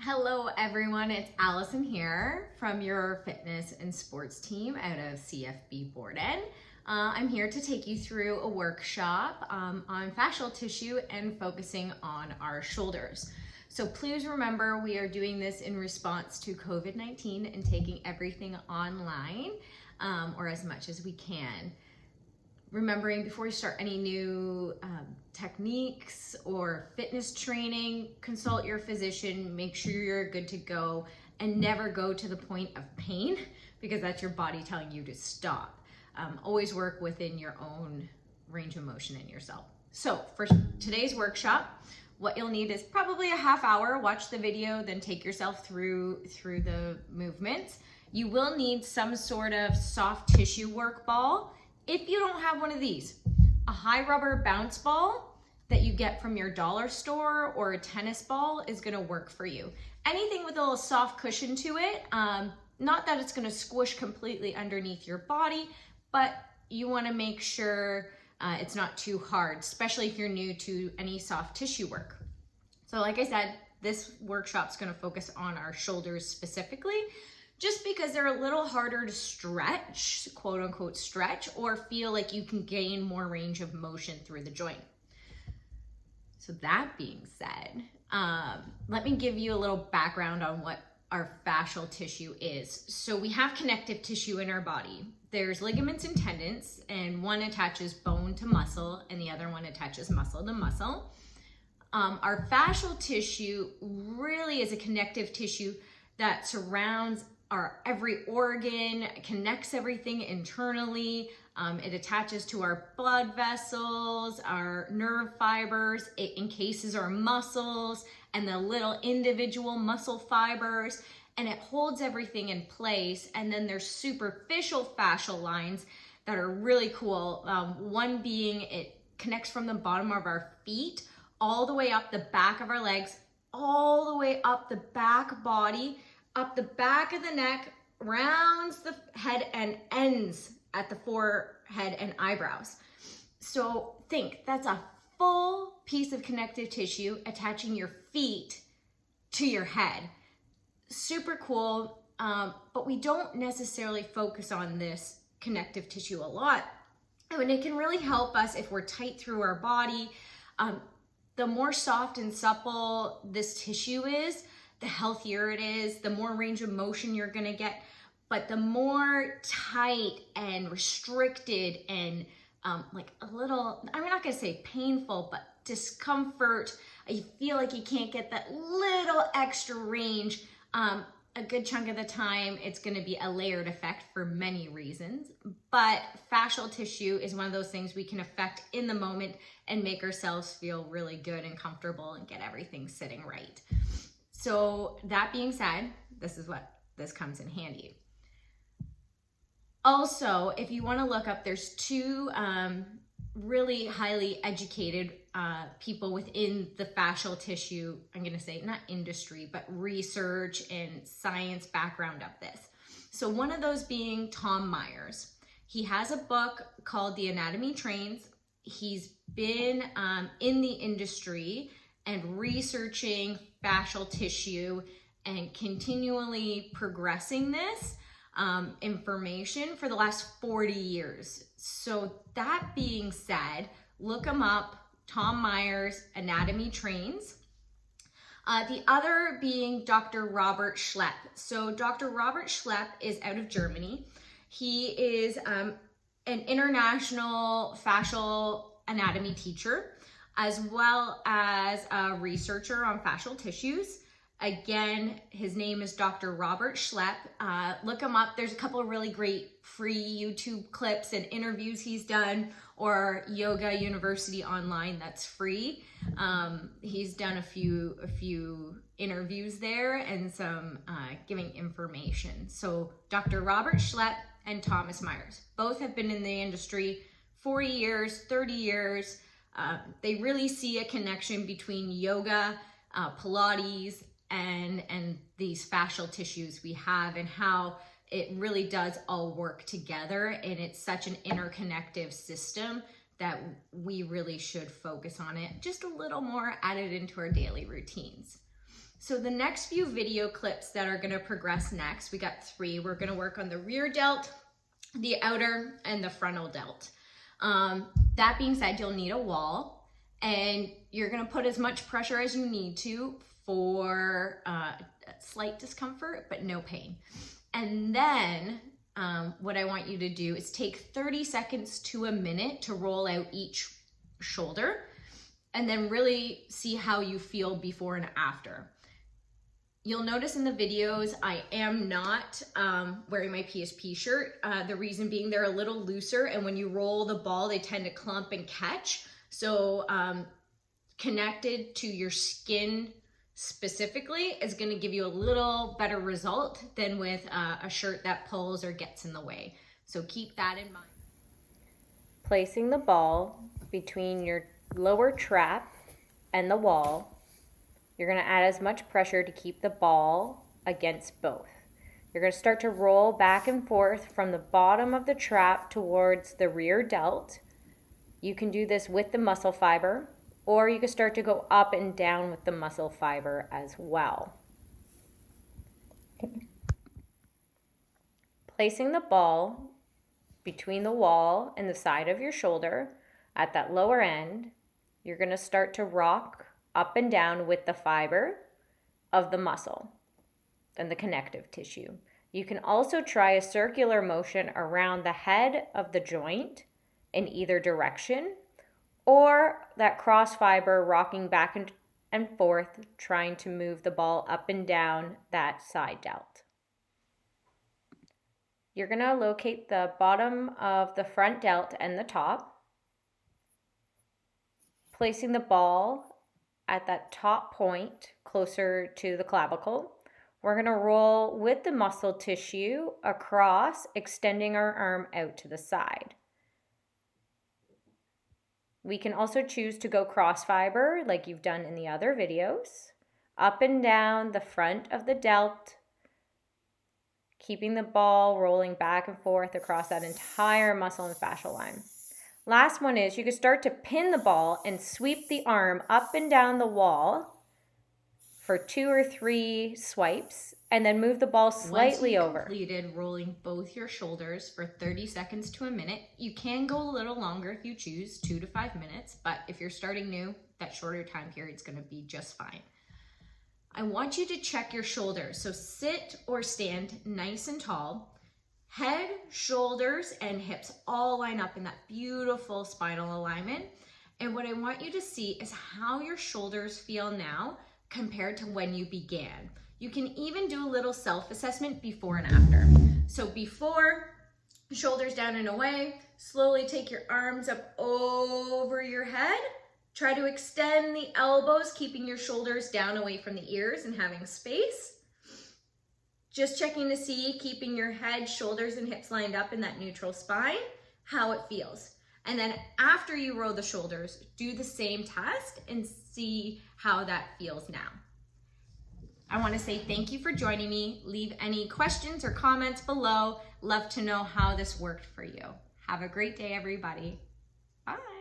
Hello everyone, it's Allison here from your fitness and sports team out of CFB Borden. I'm here to take you through a workshop on fascial tissue and focusing on our shoulders. So please remember, we are doing this in response to COVID-19 and taking everything online or as much as we can. Remembering, before you start any new techniques or fitness training, consult your physician, make sure you're good to go, and never go to the point of pain because that's your body telling you to stop. Always work within your own range of motion in yourself. So for today's workshop, what you'll need is probably a half hour. Watch the video, then take yourself through the movements. You will need some sort of soft tissue work ball. If you don't have one of these, a high rubber bounce ball that you get from your dollar store or a tennis ball is gonna work for you. Anything with a little soft cushion to it, not that it's gonna squish completely underneath your body, but you wanna make sure it's not too hard, especially if you're new to any soft tissue work. So like I said, this workshop's gonna focus on our shoulders specifically, just because they're a little harder to stretch, quote unquote stretch, or feel like you can gain more range of motion through the joint. So that being said, let me give you a little background on what our fascial tissue is. So we have connective tissue in our body. There's ligaments and tendons, and one attaches bone to muscle and the other one attaches muscle to muscle. Our fascial tissue really is a connective tissue that surrounds our every organ, connects everything internally. It attaches to our blood vessels, our nerve fibers. It encases our muscles and the little individual muscle fibers, and it holds everything in place. And then there's superficial fascial lines that are really cool. One being it connects from the bottom of our feet all the way up the back of our legs, all the way up the back body, up the back of the neck, rounds the head and ends at the forehead and eyebrows. So think, that's a full piece of connective tissue attaching your feet to your head. Super cool, but we don't necessarily focus on this connective tissue a lot. And it can really help us if we're tight through our body. The more soft and supple this tissue is, the healthier it is, the more range of motion you're gonna get. But the more tight and restricted and like a little, I'm not gonna say painful, but discomfort, you feel like you can't get that little extra range, a good chunk of the time, it's gonna be a layered effect for many reasons. But fascial tissue is one of those things we can affect in the moment and make ourselves feel really good and comfortable and get everything sitting right. So that being said, this is what this comes in handy. Also, if you want to look up, there's two really highly educated people within the fascial tissue, I'm going to say not industry, but research and science background of this. So one of those being Tom Myers. He has a book called The Anatomy Trains. He's been in the industry and researching fascial tissue and continually progressing this information for the last 40 years. So that being said, look him up, Tom Myers, Anatomy Trains. The other being Dr. Robert Schlepp. So Dr. Robert Schlepp is out of Germany. He is an international fascial anatomy teacher, as well as a researcher on fascial tissues. Again, his name is Dr. Robert Schlepp. Look him up. There's a couple of really great free YouTube clips and interviews he's done, or Yoga University Online that's free. He's done a few interviews there and some giving information. So Dr. Robert Schlepp and Thomas Myers, both have been in the industry 40 years, 30 years. They really see a connection between yoga, Pilates, and these fascial tissues we have, and how it really does all work together. And it's such an interconnective system that we really should focus on it just a little more, add it into our daily routines. So the next few video clips that are gonna progress next, we got 3. We're gonna work on the rear delt, the outer, and the frontal delt. That being said, you'll need a wall, and you're gonna put as much pressure as you need to for slight discomfort, but no pain. And then what I want you to do is take 30 seconds to a minute to roll out each shoulder, and then really see how you feel before and after. You'll notice in the videos, I am not wearing my PSP shirt. The reason being they're a little looser, and when you roll the ball, they tend to clump and catch. So connected to your skin specifically is gonna give you a little better result than with a shirt that pulls or gets in the way. So keep that in mind. Placing the ball between your lower trap and the wall, you're going to add as much pressure to keep the ball against both. You're going to start to roll back and forth from the bottom of the trap towards the rear delt. You can do this with the muscle fiber, or you can start to go up and down with the muscle fiber as well. Placing the ball between the wall and the side of your shoulder at that lower end, you're going to start to rock up and down with the fiber of the muscle and the connective tissue. You can also try a circular motion around the head of the joint in either direction, or that cross fiber rocking back and forth, trying to move the ball up and down that side delt. You're going to locate the bottom of the front delt and the top, placing the ball at that top point closer to the clavicle. We're going to roll with the muscle tissue across, extending our arm out to the side. We can also choose to go cross fiber like you've done in the other videos, up and down the front of the delt, keeping the ball rolling back and forth across that entire muscle and fascial line. Last one is you can start to pin the ball and sweep the arm up and down the wall for 2 or 3 swipes, and then move the ball slightly over. Once you've completed rolling both your shoulders for 30 seconds to a minute, you can go a little longer if you choose, 2 to 5 minutes, but if you're starting new, that shorter time period is going to be just fine. I want you to check your shoulders. So sit or stand nice and tall. Head, shoulders, and hips all line up in that beautiful spinal alignment. And what I want you to see is how your shoulders feel now compared to when you began. You can even do a little self-assessment before and after. So before, shoulders down and away, slowly take your arms up over your head. Try to extend the elbows, keeping your shoulders down away from the ears and having space. Just checking to see, keeping your head, shoulders, and hips lined up in that neutral spine, how it feels. And then after you roll the shoulders, do the same test and see how that feels now. I want to say thank you for joining me. Leave any questions or comments below. Love to know how this worked for you. Have a great day, everybody. Bye.